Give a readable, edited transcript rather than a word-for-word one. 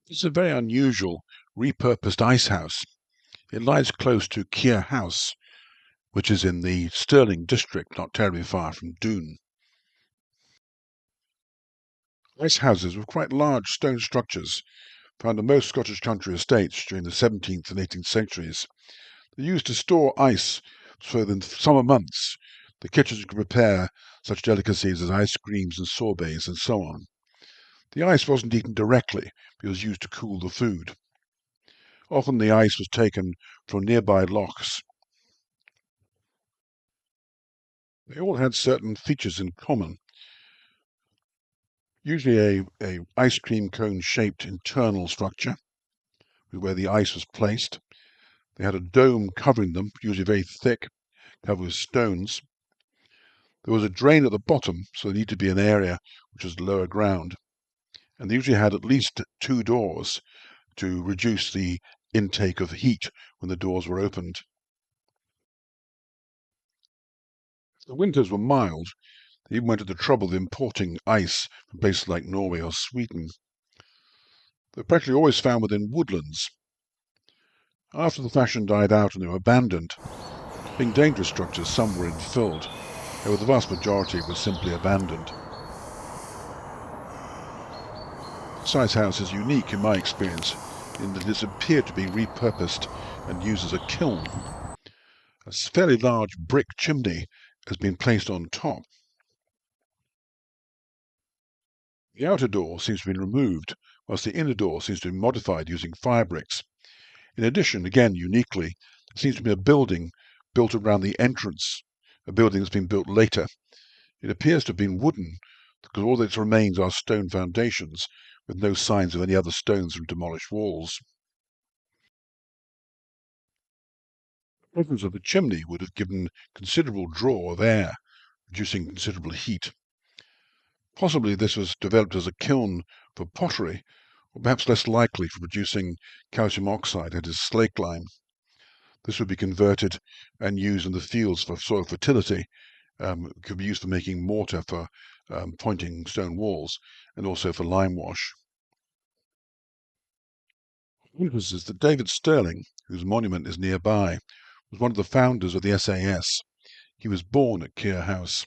It's a very unusual repurposed ice house. It lies close to Keir House, which is in the Stirling District, not terribly far from Doon. Ice houses were quite large stone structures found in most Scottish country estates during the 17th and 18th centuries. They used to store ice so that in summer months the kitchens could prepare such delicacies as ice creams and sorbets and so on. The ice wasn't eaten directly, but it was used to cool the food. Often the ice was taken from nearby lochs. They all had certain features in common. Usually a ice cream cone shaped internal structure where the ice was placed. They had a dome covering them, usually very thick, covered with stones. There was a drain at the bottom, so there needed to be an area which was lower ground. And they usually had at least two doors to reduce the intake of heat when the doors were opened. The winters were mild. They even went to the trouble of importing ice from places like Norway or Sweden. They were practically always found within woodlands. After the fashion died out and they were abandoned, being dangerous structures, some were infilled, however the vast majority were simply abandoned. This ice house is unique in my experience in that it has appeared to be repurposed and used as a kiln. A fairly large brick chimney has been placed on top. The outer door seems to have been removed, whilst the inner door seems to be modified using fire bricks. In addition, again uniquely, there seems to be a building built around the entrance, a building that's been built later. It appears to have been wooden, because all that remains are stone foundations, with no signs of any other stones from demolished walls. The presence of the chimney would have given considerable draw of air, producing considerable heat. Possibly this was developed as a kiln for pottery, or perhaps less likely for producing calcium oxide, that is slake lime. This would be converted and used in the fields for soil fertility. It could be used for making mortar for pointing stone walls, and also for limewash. Interest is that David Stirling, whose monument is nearby, was one of the founders of the SAS. He was born at Keir House.